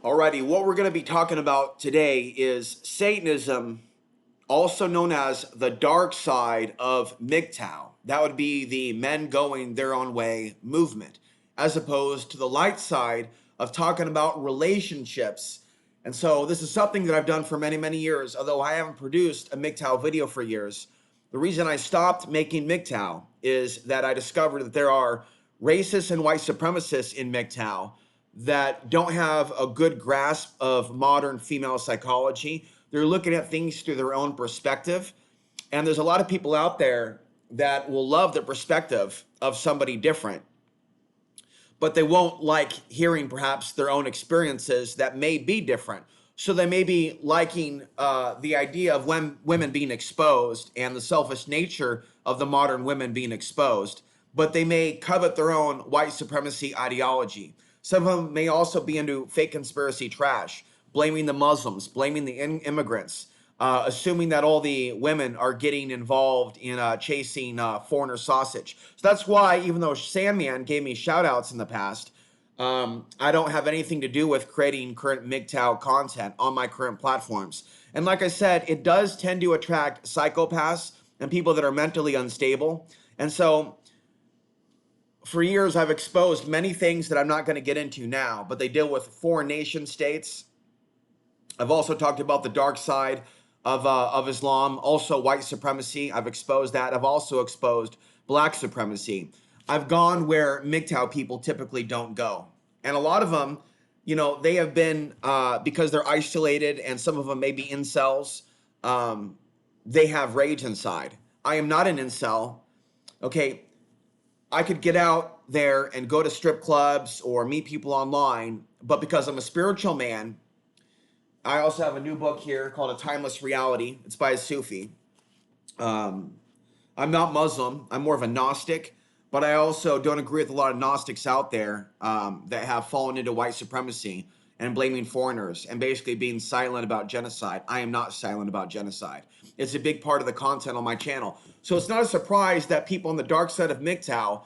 Alrighty, what we're going to be talking about today is Satanism, also known as the dark side of MGTOW. That would be the men going their own way movement, as opposed to the light side of talking about relationships. And so this is something that I've done for many, many years, although I haven't produced a MGTOW video for years. The reason I stopped making MGTOW is that I discovered that there are racists and white supremacists in MGTOW that don't have a good grasp of modern female psychology. They're looking at things through their own perspective. And there's a lot of people out there that will love the perspective of somebody different, but they won't like hearing perhaps their own experiences that may be different. So they may be liking the idea of women being exposed and the selfish nature of the modern women being exposed, but they may covet their own white supremacy ideology. Some of them may also be into fake conspiracy trash, blaming the Muslims, blaming the immigrants, assuming that all the women are getting involved in chasing foreigner sausage. So that's why, even though Sandman gave me shout outs in the past, I don't have anything to do with creating current MGTOW content on my current platforms. And like I said, it does tend to attract psychopaths and people that are mentally unstable. And so for years, I've exposed many things that I'm not going to get into now, but they deal with foreign nation states. I've also talked about the dark side of Islam, also white supremacy. I've exposed that. I've also exposed black supremacy. I've gone where MGTOW people typically don't go. And a lot of them, you know, they have been, because they're isolated and some of them may be incels, they have rage inside. I am not an incel. Okay, I could get out there and go to strip clubs or meet people online, but because I'm a spiritual man, I also have a new book here called A Timeless Reality. It's by a Sufi. I'm not Muslim. I'm more of a Gnostic, but I also don't agree with a lot of Gnostics out there that have fallen into white supremacy and blaming foreigners and basically being silent about genocide. I am not silent about genocide. It's a big part of the content on my channel. So it's not a surprise that people on the dark side of MGTOW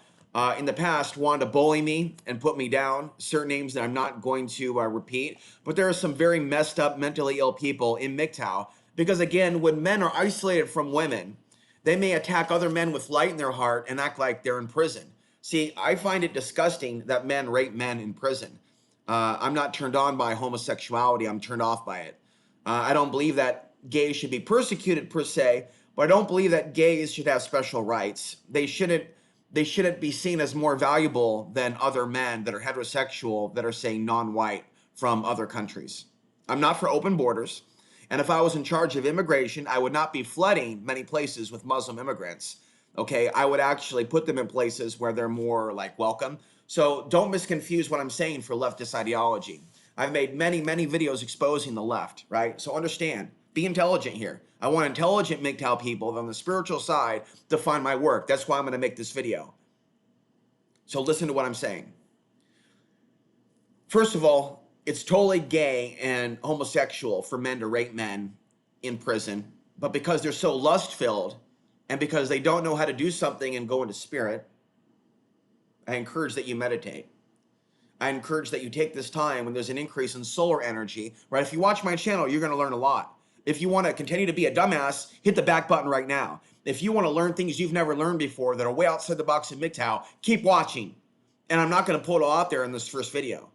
in the past wanted to bully me and put me down, certain names that I'm not going to repeat. But there are some very messed up, mentally ill people in MGTOW because, again, when men are isolated from women, they may attack other men with light in their heart and act like they're in prison. See, I find it disgusting that men rape men in prison. I'm not turned on by homosexuality. I'm turned off by it. I don't believe that gays should be persecuted per se, but I don't believe that gays should have special rights. They shouldn't be seen as more valuable than other men that are heterosexual that are, say, non-white from other countries. I'm not for open borders. And if I was in charge of immigration, I would not be flooding many places with Muslim immigrants. Okay, I would actually put them in places where they're more like welcome. So don't misconfuse what I'm saying for leftist ideology. I've made many, many videos exposing the left, right? So understand, be intelligent here. I want intelligent MGTOW people on the spiritual side to find my work. That's why I'm going to make this video. So listen to what I'm saying. First of all, it's totally gay and homosexual for men to rape men in prison, but because they're so lust-filled and because they don't know how to do something and go into spirit, I encourage that you meditate. I encourage that you take this time when there's an increase in solar energy, right? If you watch my channel, you're going to learn a lot. If you want to continue to be a dumbass, hit the back button right now. If you want to learn things you've never learned before that are way outside the box of MGTOW, keep watching. And I'm not going to pull it all out there in this first video.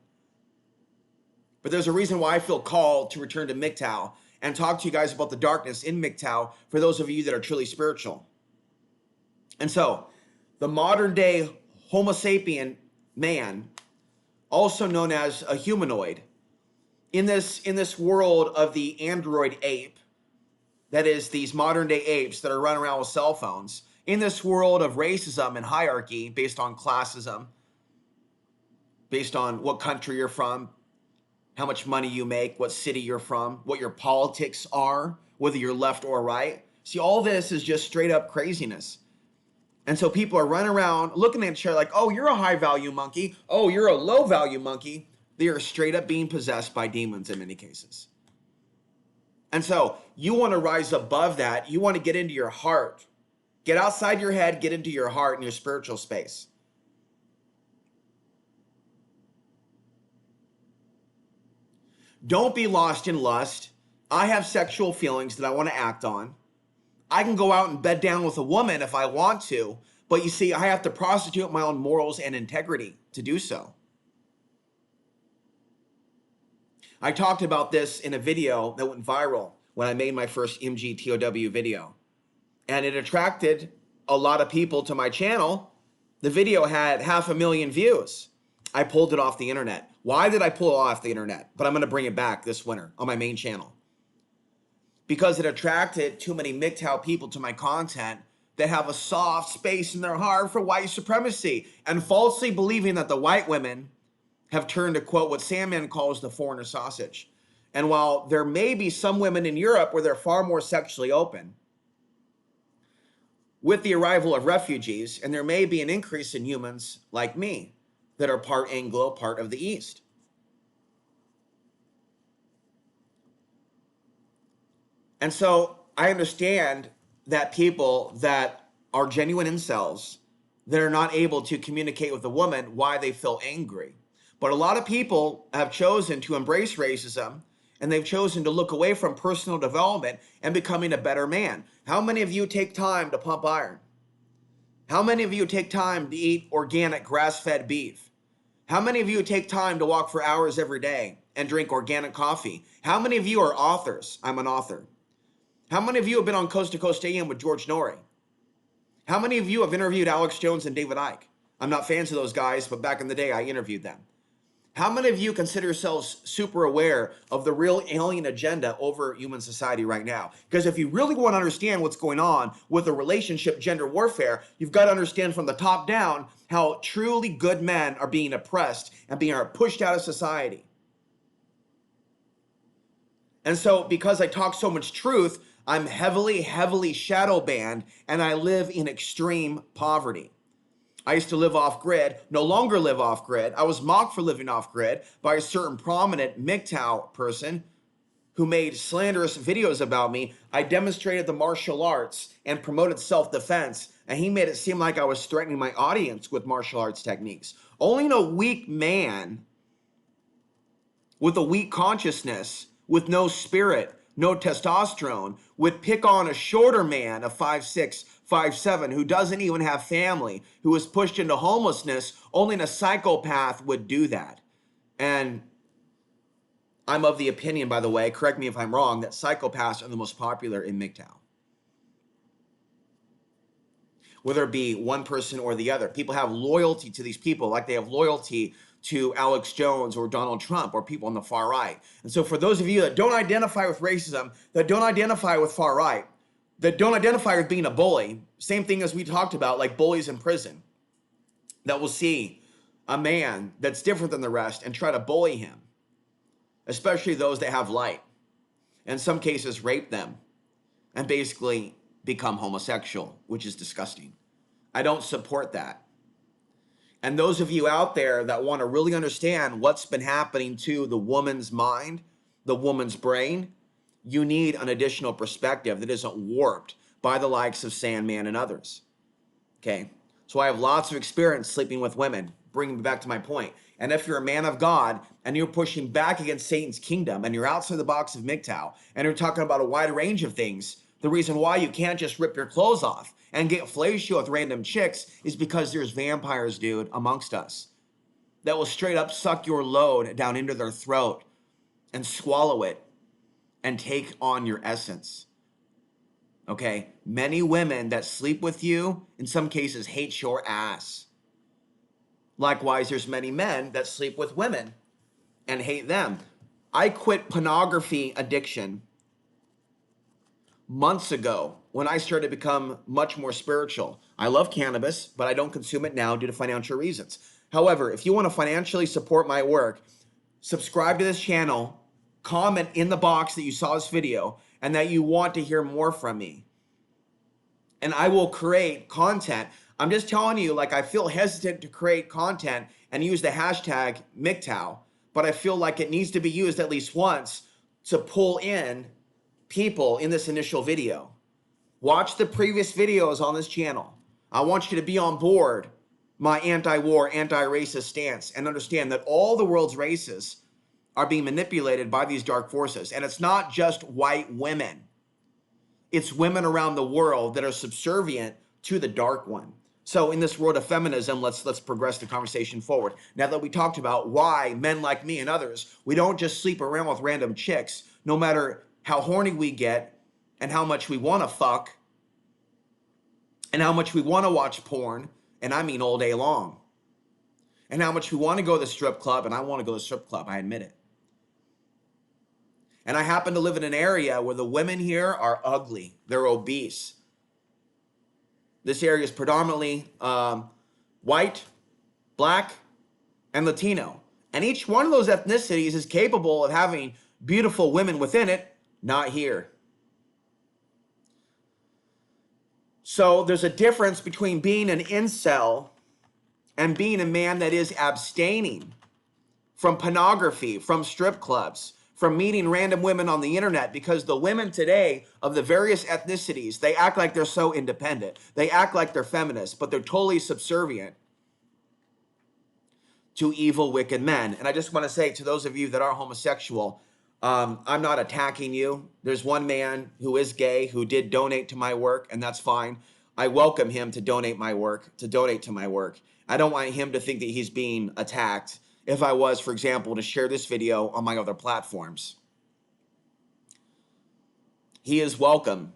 But there's a reason why I feel called to return to MGTOW and talk to you guys about the darkness in MGTOW for those of you that are truly spiritual. And so, the modern day Homo sapien man, also known as a humanoid, in this world of the android ape, that is these modern day apes that are running around with cell phones, in this world of racism and hierarchy based on classism, based on what country you're from, how much money you make, what city you're from, what your politics are, whether you're left or right. See, all this is just straight up craziness. And so people are running around looking at each other like, oh, you're a high value monkey. Oh, you're a low value monkey. They are straight up being possessed by demons in many cases. And so you want to rise above that. You want to get into your heart. Get outside your head, get into your heart and your spiritual space. Don't be lost in lust. I have sexual feelings that I want to act on. I can go out and bed down with a woman if I want to, but you see, I have to prostitute my own morals and integrity to do so. I talked about this in a video that went viral when I made my first MGTOW video, and it attracted a lot of people to my channel. The video had 500,000 views. I pulled it off the internet. Why did I pull it off the internet? But I'm going to bring it back this winter on my main channel. Because it attracted too many MGTOW people to my content that have a soft space in their heart for white supremacy and falsely believing that the white women have turned to, quote, what Sandman calls the foreigner sausage. And while there may be some women in Europe where they're far more sexually open, with the arrival of refugees, and there may be an increase in humans like me that are part Anglo, part of the East. And so I understand that people that are genuine incels that are not able to communicate with a woman why they feel angry. But a lot of people have chosen to embrace racism, and they've chosen to look away from personal development and becoming a better man. How many of you take time to pump iron? How many of you take time to eat organic grass-fed beef? How many of you take time to walk for hours every day and drink organic coffee? How many of you are authors? I'm an author. How many of you have been on Coast to Coast AM with George Norrie? How many of you have interviewed Alex Jones and David Icke? I'm not fans of those guys, but back in the day, I interviewed them. How many of you consider yourselves super aware of the real alien agenda over human society right now? Because if you really want to understand what's going on with the relationship gender warfare, you've got to understand from the top down how truly good men are being oppressed and being pushed out of society. And so because I talk so much truth, I'm heavily shadow banned, and I live in extreme poverty. I used to live off grid, no longer live off grid. I was mocked for living off grid by a certain prominent MGTOW person who made slanderous videos about me. I demonstrated the martial arts and promoted self-defense, and he made it seem like I was threatening my audience with martial arts techniques. Only a weak man with a weak consciousness, with no spirit, no testosterone, would pick on a shorter man of 5'6", 5'7", who doesn't even have family, who was pushed into homelessness. Only a psychopath would do that. And I'm of the opinion, by the way, correct me if I'm wrong, that psychopaths are the most popular in MGTOW. Whether it be one person or the other. People have loyalty to these people like they have loyalty to Alex Jones or Donald Trump or people on the far right. And so for those of you that don't identify with racism, that don't identify with far right, that don't identify with being a bully, same thing as we talked about, like bullies in prison, that will see a man that's different than the rest and try to bully him, especially those that have light, in some cases rape them, and basically become homosexual, which is disgusting. I don't support that. And those of you out there that want to really understand what's been happening to the woman's mind, the woman's brain, you need an additional perspective that isn't warped by the likes of Sandman and others. Okay? So I have lots of experience sleeping with women, bringing me back to my point. And if you're a man of God and you're pushing back against Satan's kingdom and you're outside the box of MGTOW and you're talking about a wide range of things, the reason why you can't just rip your clothes off and get fellatio with random chicks is because there's vampires, dude, amongst us that will straight up suck your load down into their throat and swallow it and take on your essence. Okay? Many women that sleep with you, in some cases, hate your ass. Likewise, there's many men that sleep with women and hate them. I quit pornography addiction months ago when I started to become much more spiritual. I love cannabis, but I don't consume it now due to financial reasons. However, if you want to financially support my work, subscribe to this channel, comment in the box that you saw this video and that you want to hear more from me. And I will create content. I'm just telling you, like, I feel hesitant to create content and use the hashtag MGTOW, but I feel like it needs to be used at least once to pull in people in this initial video. Watch the previous videos on this channel. I want you to be on board my anti-war, anti-racist stance and understand that all the world's races are being manipulated by these dark forces. And it's not just white women. It's women around the world that are subservient to the dark one. So in this world of feminism, let's progress the conversation forward. Now that we talked about why men like me and others, we don't just sleep around with random chicks, no matter how horny we get and how much we want to fuck and how much we want to watch porn, and I mean all day long, and how much we want to go to the strip club, and I want to go to the strip club, I admit it. And I happen to live in an area where the women here are ugly. They're obese. This area is predominantly white, black, and Latino. And each one of those ethnicities is capable of having beautiful women within it, not here. So there's a difference between being an incel and being a man that is abstaining from pornography, from strip clubs, from meeting random women on the internet, because the women today of the various ethnicities, they act like they're so independent. They act like they're feminists, but they're totally subservient to evil, wicked men. And I just want to say to those of you that are homosexual, I'm not attacking you. There's one man who is gay who did donate to my work, and that's fine. I welcome him to donate to my work. I don't want him to think that he's being attacked if I was, for example, to share this video on my other platforms. He is welcome.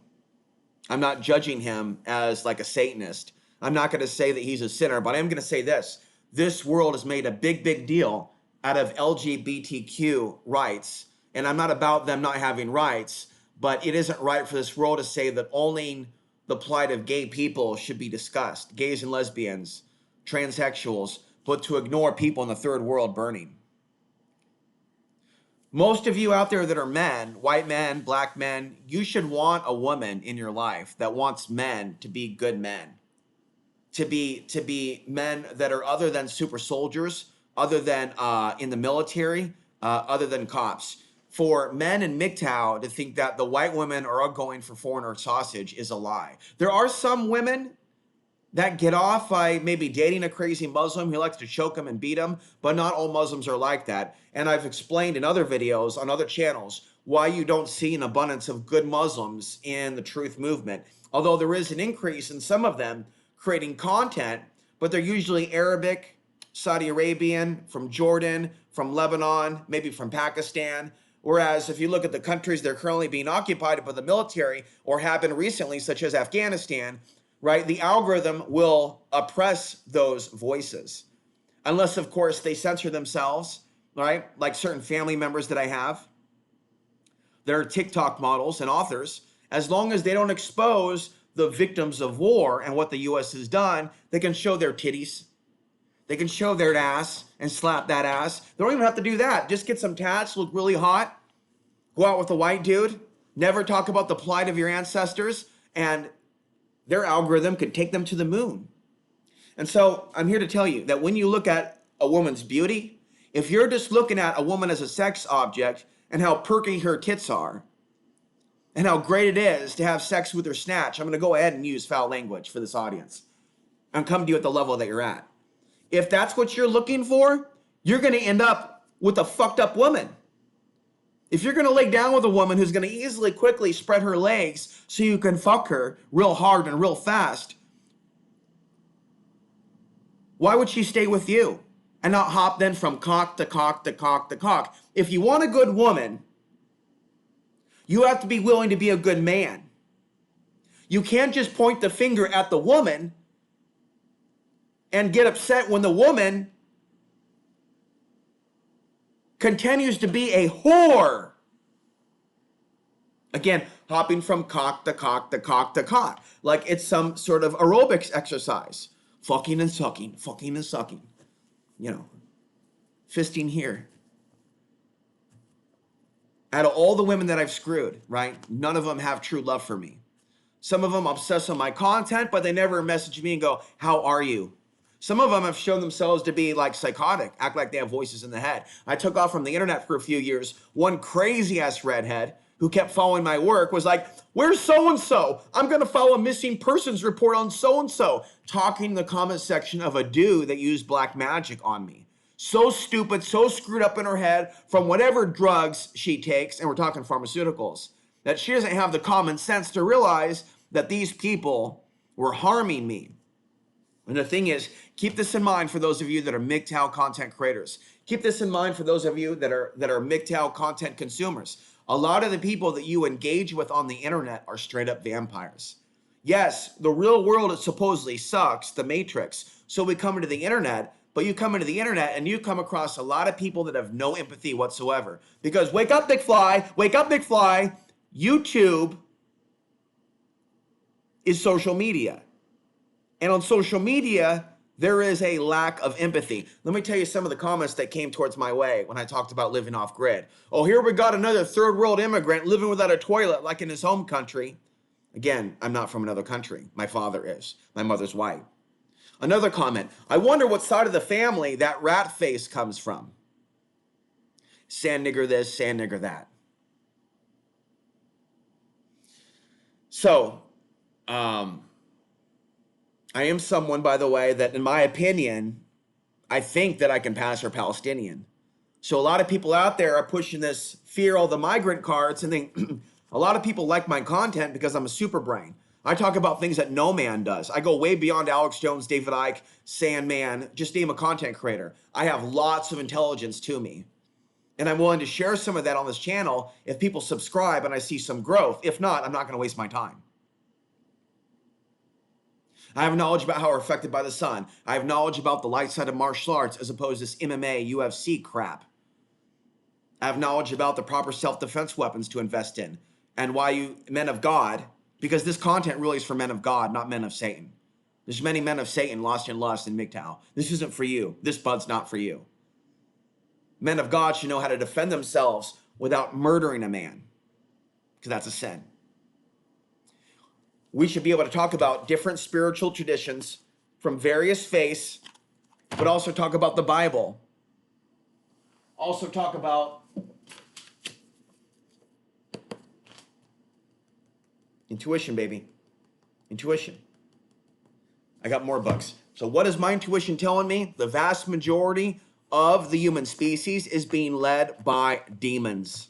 I'm not judging him as like a Satanist. I'm not going to say that he's a sinner, but I'm going to say this. This world has made a big deal out of LGBTQ rights. And I'm not about them not having rights, but it isn't right for this world to say that only the plight of gay people should be discussed, gays and lesbians, transsexuals, but to ignore people in the third world burning. Most of you out there that are men, white men, black men, you should want a woman in your life that wants men to be good men, to be men that are other than super soldiers, other than in the military, other than cops. For men in MGTOW to think that the white women are all going for foreigner sausage is a lie. There are some women that get off by maybe dating a crazy Muslim who likes to choke them and beat them, but not all Muslims are like that. And I've explained in other videos on other channels why you don't see an abundance of good Muslims in the truth movement. Although there is an increase in some of them creating content, but they're usually Arabic, Saudi Arabian, from Jordan, from Lebanon, maybe from Pakistan. Whereas if you look at the countries that are currently being occupied by the military or have been recently, such as Afghanistan, right, the algorithm will oppress those voices. Unless, of course, they censor themselves, right? Like certain family members that I have. They're TikTok models and authors. As long as they don't expose the victims of war and what the U.S. has done, they can show their titties. They can show their ass and slap that ass. They don't even have to do that. Just get some tats, look really hot, go out with a white dude, never talk about the plight of your ancestors, and their algorithm could take them to the moon. And so I'm here to tell you that when you look at a woman's beauty, if you're just looking at a woman as a sex object and how perky her tits are and how great it is to have sex with her snatch, I'm going to go ahead and use foul language for this audience and come to you at the level that you're at. If that's what you're looking for, you're going to end up with a fucked up woman. If you're going to lay down with a woman who's going to easily, quickly spread her legs so you can fuck her real hard and real fast, why would she stay with you and not hop then from cock to cock to cock to cock? If you want a good woman, you have to be willing to be a good man. You can't just point the finger at the woman and get upset when the woman continues to be a whore. Again, hopping from cock to cock to cock to cock. Like it's some sort of aerobics exercise. Fucking and sucking, fucking and sucking. You know, fisting here. Out of all the women that I've screwed, right, none of them have true love for me. Some of them obsess on my content, but they never message me and go, how are you? Some of them have shown themselves to be like psychotic, act like they have voices in the head. I took off from the internet for a few years. One crazy ass redhead who kept following my work was like, where's so-and-so? I'm going to file a missing persons report on so-and-so. Talking in the comment section of a dude that used black magic on me. so stupid, so screwed up in her head from whatever drugs she takes, and we're talking pharmaceuticals, that she doesn't have the common sense to realize that these people were harming me. And the thing is, keep this in mind for those of you that are MGTOW content creators. Keep this in mind for those of you that are MGTOW content consumers. A lot of the people that you engage with on the internet are straight up vampires. Yes, the real world supposedly sucks, the matrix. So we come into the internet, but you come into the internet and you come across a lot of people that have no empathy whatsoever. Because wake up, Big Fly, YouTube is social media. And on social media, there is a lack of empathy. Let me tell you some of the comments that came towards my way when I talked about living off grid. Oh, here we got another third world immigrant living without a toilet like in his home country. Again, I'm not from another country. My father is. My mother's white. Another comment. I wonder what side of the family that rat face comes from. Sand nigger this, sand nigger that. So, I am someone, by the way, that in my opinion, I think that I can pass for Palestinian. So a lot of people out there are pushing this fear all the migrant cards and think a lot of people like my content because I'm a super brain. I talk about things that no man does. I go way beyond Alex Jones, David Icke, Sandman, just name a content creator. I have lots of intelligence to me. And I'm willing to share some of that on this channel if people subscribe and I see some growth. If not, I'm not going to waste my time. I have knowledge about how we're affected by the sun. I have knowledge about the light side of martial arts as opposed to this MMA, UFC crap. I have knowledge about the proper self-defense weapons to invest in and why you men of God, because this content really is for men of God, not men of Satan. There's many men of Satan lost in lust in MGTOW. This isn't for you. This bud's not for you. Men of God should know how to defend themselves without murdering a man, because that's a sin. We should be able to talk about different spiritual traditions from various faiths, but also talk about the Bible. Also talk about intuition, baby. Intuition. I got more books. So what is my intuition telling me? The vast majority of the human species is being led by demons.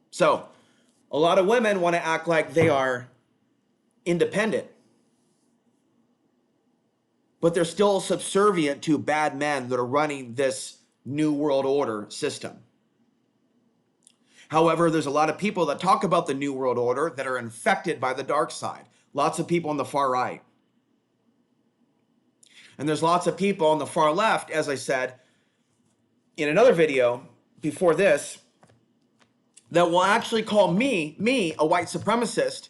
So, a lot of women want to act like they are independent, but they're still subservient to bad men that are running this new world order system. However, there's a lot of people that talk about the new world order that are infected by the dark side. Lots of people on the far right. And there's lots of people on the far left, as I said in another video before this, that will actually call me a white supremacist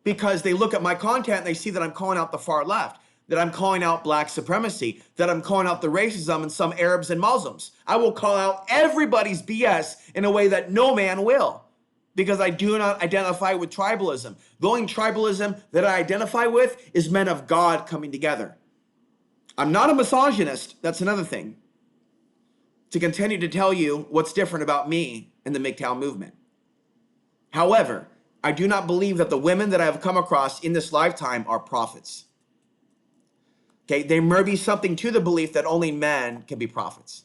because they look at my content and they see that I'm calling out the far left, that I'm calling out black supremacy, that I'm calling out the racism in some Arabs and Muslims. I will call out everybody's BS in a way that no man will, because I do not identify with tribalism. The only tribalism that I identify with is men of God coming together. I'm not a misogynist. That's another thing. To continue to tell you what's different about me in the MGTOW movement. However, I do not believe that the women that I have come across in this lifetime are prophets. Okay, there may be something to the belief that only men can be prophets.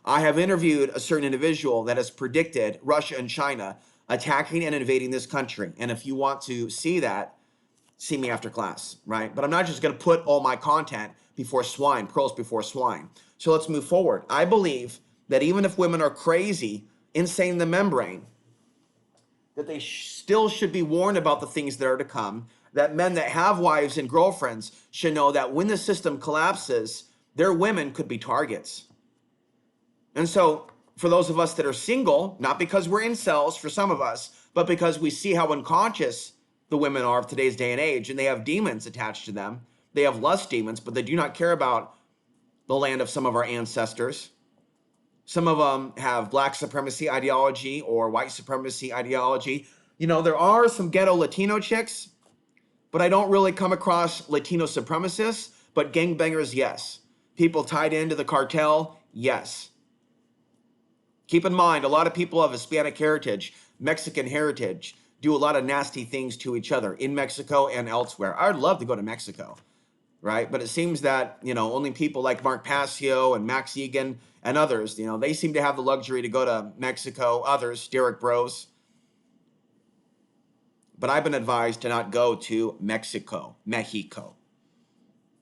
I have interviewed a certain individual that has predicted Russia and China attacking and invading this country. And if you want to see that, see me after class, right? But I'm not just going to put all my content before swine, pearls before swine. So let's move forward. I believe that even if women are crazy, insane in the membrane, that they still should be warned about the things that are to come, that men that have wives and girlfriends should know that when the system collapses, their women could be targets. And so for those of us that are single, not because we're incels for some of us, but because we see how unconscious the women are of today's day and age, and they have demons attached to them. They have lust demons, but they do not care about the land of some of our ancestors. Some of them have black supremacy ideology or white supremacy ideology. You know, there are some ghetto Latino chicks, but I don't really come across Latino supremacists, but gangbangers, yes. People tied into the cartel, yes. Keep in mind, a lot of people of Hispanic heritage, Mexican heritage, do a lot of nasty things to each other in Mexico and elsewhere. I would love to go to Mexico. right? But it seems that, only people like Mark Passio and Max Egan and others, they seem to have the luxury to go to Mexico, others, Derek Bros. But I've been advised to not go to Mexico.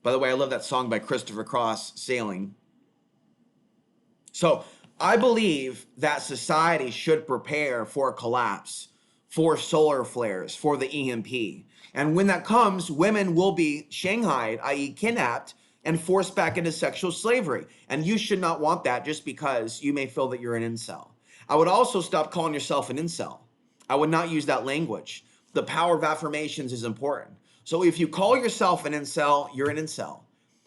By the way, I love that song by Christopher Cross, Sailing. So I believe that society should prepare for a collapse, for solar flares, for the EMP. And when that comes, women will be shanghaied, i.e. kidnapped, and forced back into sexual slavery. And you should not want that just because you may feel that you're an incel. I would also stop calling yourself an incel. I would not use that language. The power of affirmations is important. So if you call yourself an incel, you're an incel.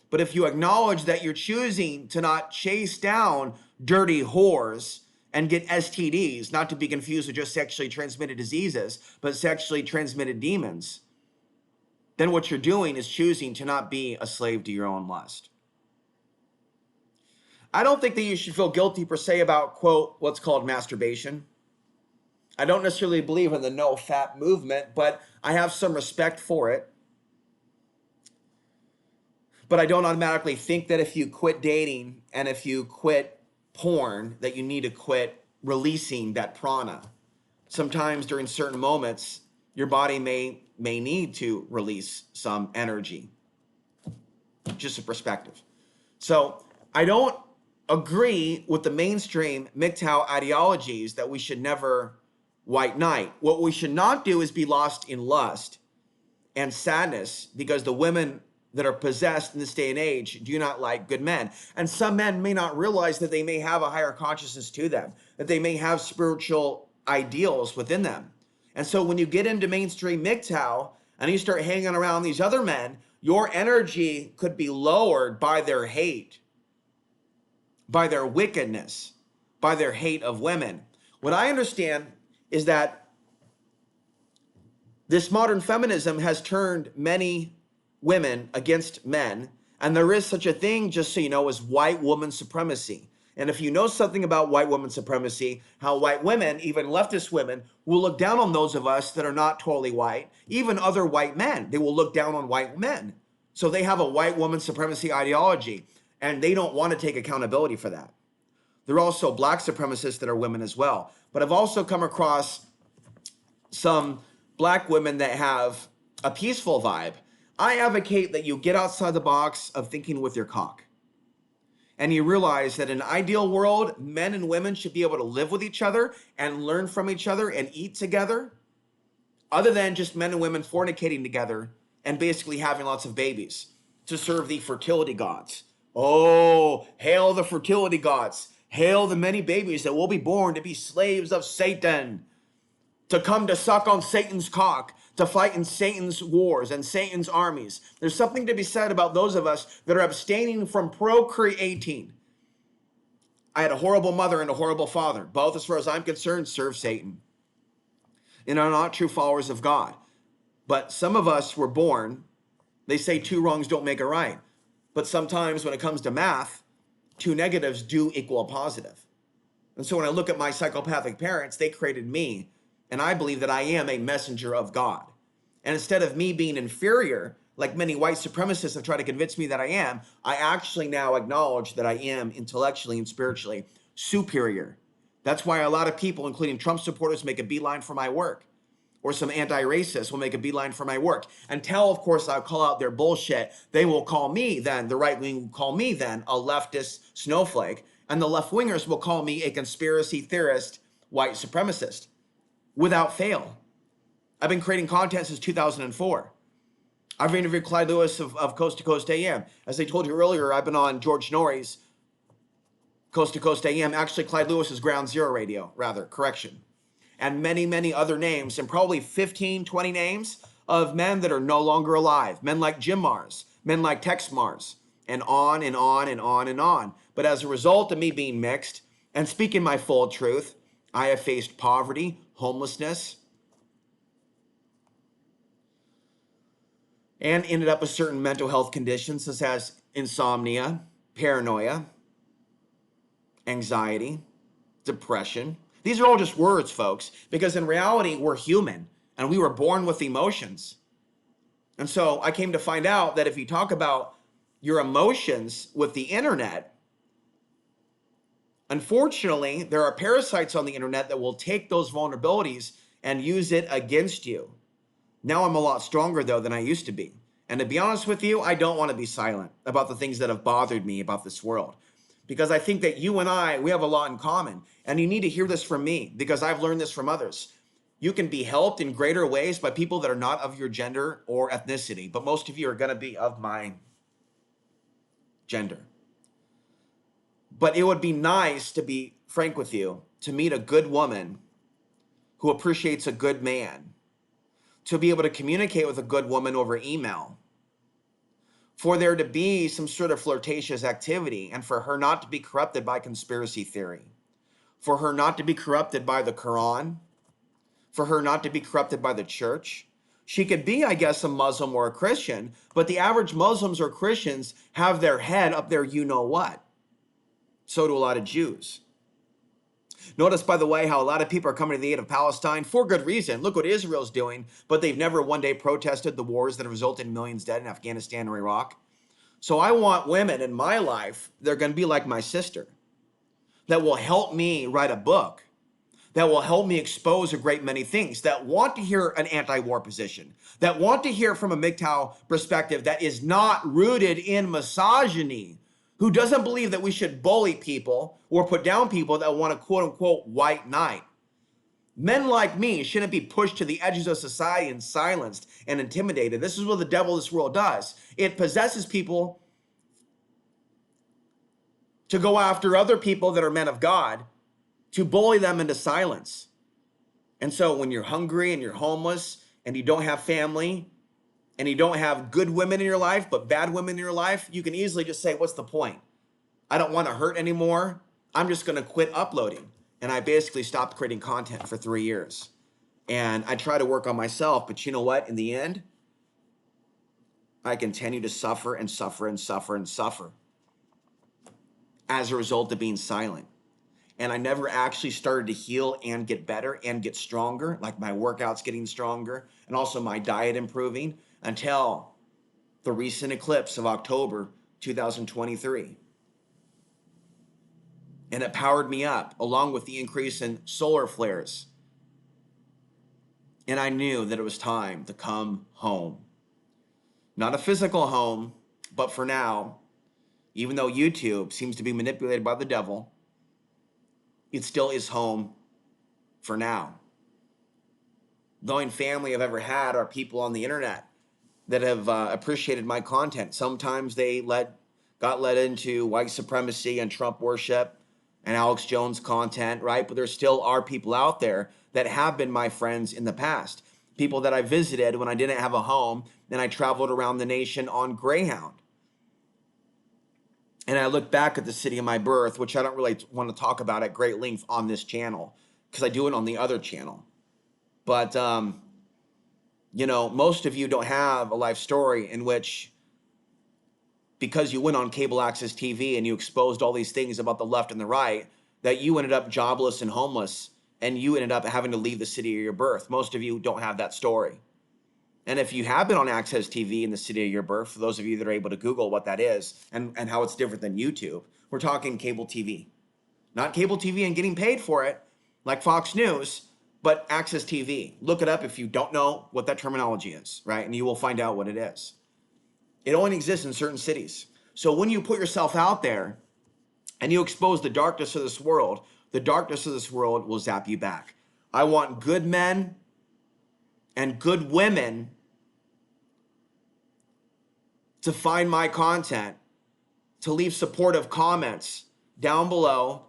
But if you acknowledge that you're choosing to not chase down dirty whores and get STDs, not to be confused with just sexually transmitted diseases, but sexually transmitted demons, then what you're doing is choosing to not be a slave to your own lust. I don't think that you should feel guilty per se about, quote, what's called masturbation. I don't necessarily believe in the no fap movement, but I have some respect for it. But I don't automatically think that if you quit dating and if you quit porn, that you need to quit releasing that prana. Sometimes during certain moments, your body may need to release some energy. Just a perspective. So I don't agree with the mainstream MGTOW ideologies that we should never white knight. What we should not do is be lost in lust and sadness because the women that are possessed in this day and age do not like good men. And some men may not realize that they may have a higher consciousness to them, that they may have spiritual ideals within them. And so when you get into mainstream MGTOW and you start hanging around these other men, your energy could be lowered by their hate, by their wickedness, by their hate of women. What I understand is that this modern feminism has turned many women against men, and there is such a thing, just so you know, as white woman supremacy. And if you know something about white woman supremacy, how white women, even leftist women, will look down on those of us that are not totally white, even other white men. They will look down on white men. So they have a white woman supremacy ideology, and they don't want to take accountability for that. There are also black supremacists that are women as well. But I've also come across some black women that have a peaceful vibe. I advocate that you get outside the box of thinking with your cock. And you realize that in an ideal world, men and women should be able to live with each other and learn from each other and eat together, other than just men and women fornicating together and basically having lots of babies to serve the fertility gods. Oh, hail the fertility gods. Hail the many babies that will be born to be slaves of Satan, to come to suck on Satan's cock, to fight in Satan's wars and Satan's armies. There's something to be said about those of us that are abstaining from procreating. I had a horrible mother and a horrible father. Both, as far as I'm concerned, serve Satan and are not true followers of God. But some of us were born, they say two wrongs don't make a right. But sometimes when it comes to math, two negatives do equal a positive. And so when I look at my psychopathic parents, they created me. And I believe that I am a messenger of God. And instead of me being inferior, like many white supremacists have tried to convince me that I am, I actually now acknowledge that I am intellectually and spiritually superior. That's why a lot of people, including Trump supporters, make a beeline for my work. Or some anti-racists will make a beeline for my work. Until, of course, I call out their bullshit, they will call me then, the right wing will call me then, a leftist snowflake. And the left-wingers will call me a conspiracy theorist, white supremacist. Without fail. I've been creating content since 2004. I've interviewed Clyde Lewis of Coast to Coast AM. As I told you earlier, I've been on George Norrie's Coast to Coast AM. Actually, Clyde Lewis's Ground Zero Radio, correction. And many, many other names, and probably 15, 20 names of men that are no longer alive. Men like Jim Mars, men like Tex Mars, and on and on and on and on. But as a result of me being mixed and speaking my full truth, I have faced poverty, homelessness, and ended up with certain mental health conditions such as insomnia, paranoia, anxiety, depression. These are all just words, folks, because in reality, we're human and we were born with emotions. And so I came to find out that if you talk about your emotions with the internet, unfortunately, there are parasites on the internet that will take those vulnerabilities and use it against you. Now I'm a lot stronger, though, than I used to be. And to be honest with you, I don't want to be silent about the things that have bothered me about this world. Because I think that you and I, we have a lot in common. And you need to hear this from me because I've learned this from others. You can be helped in greater ways by people that are not of your gender or ethnicity, but most of you are going to be of my gender. But it would be nice, to be frank with you, to meet a good woman who appreciates a good man, to be able to communicate with a good woman over email, for there to be some sort of flirtatious activity, and for her not to be corrupted by conspiracy theory, for her not to be corrupted by the Quran, for her not to be corrupted by the church. She could be, I guess, a Muslim or a Christian, but the average Muslims or Christians have their head up there, you know what. So do a lot of Jews. Notice, by the way, how a lot of people are coming to the aid of Palestine for good reason. Look what Israel's doing, but they've never one day protested the wars that have resulted in millions dead in Afghanistan or Iraq. So I want women in my life, they're going to be like my sister, that will help me write a book, that will help me expose a great many things, that want to hear an anti-war position, that want to hear from a MGTOW perspective that is not rooted in misogyny, who doesn't believe that we should bully people or put down people that want a quote-unquote white knight. Men like me shouldn't be pushed to the edges of society and silenced and intimidated. This is what the devil of this world does. It possesses people to go after other people that are men of God, to bully them into silence. And so when you're hungry and you're homeless and you don't have family and you don't have good women in your life, but bad women in your life, you can easily just say, what's the point? I don't want to hurt anymore. I'm just going to quit uploading. And I basically stopped creating content for 3 years. And I try to work on myself, but you know what? In the end, I continue to suffer and suffer and suffer and suffer as a result of being silent. And I never actually started to heal and get better and get stronger, like my workouts getting stronger and also my diet improving, until the recent eclipse of October 2023. And it powered me up along with the increase in solar flares. And I knew that it was time to come home. Not a physical home, but for now, even though YouTube seems to be manipulated by the devil, it still is home for now. The only family I've ever had are people on the internet that have appreciated my content. Sometimes they got led into white supremacy and Trump worship and Alex Jones content, right? But there still are people out there that have been my friends in the past. People that I visited when I didn't have a home and I traveled around the nation on Greyhound. And I look back at the city of my birth, which I don't really want to talk about at great length on this channel because I do it on the other channel. But, you know, most of you don't have a life story in which, because you went on cable access TV and you exposed all these things about the left and the right, that you ended up jobless and homeless and you ended up having to leave the city of your birth. Most of you don't have that story. And if you have been on Access TV in the city of your birth, for those of you that are able to Google what that is and how it's different than YouTube, we're talking cable TV. Not cable TV and getting paid for it, like Fox News, but Access TV. Look it up if you don't know what that terminology is, right? And you will find out what it is. It only exists in certain cities. So when you put yourself out there and you expose the darkness of this world, the darkness of this world will zap you back. I want good men and good women to find my content, to leave supportive comments down below.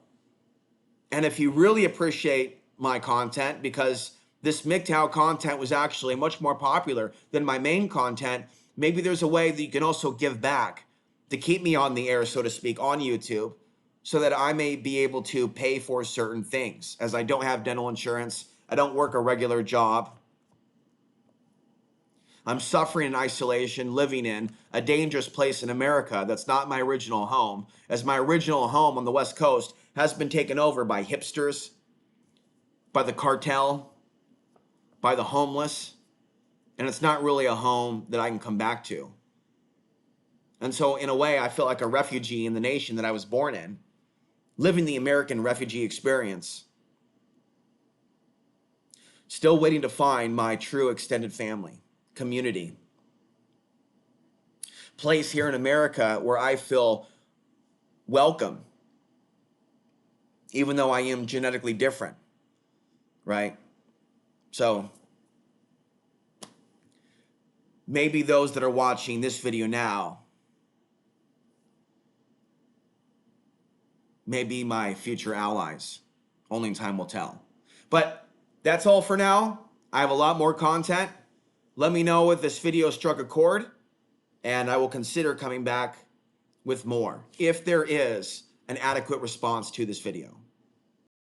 And if you really appreciate my content, because this MGTOW content was actually much more popular than my main content, maybe there's a way that you can also give back to keep me on the air, so to speak, on YouTube, so that I may be able to pay for certain things, as I don't have dental insurance. I don't work a regular job. I'm suffering in isolation, living in a dangerous place in America that's not my original home, as my original home on the West Coast has been taken over by hipsters, by the cartel, by the homeless. And it's not really a home that I can come back to. And so in a way, I feel like a refugee in the nation that I was born in, living the American refugee experience, still waiting to find my true extended family, community, place here in America where I feel welcome, even though I am genetically different, right? So maybe those that are watching this video now may be my future allies. Only time will tell. But that's all for now. I have a lot more content. Let me know if this video struck a chord, and I will consider coming back with more if there is an adequate response to this video.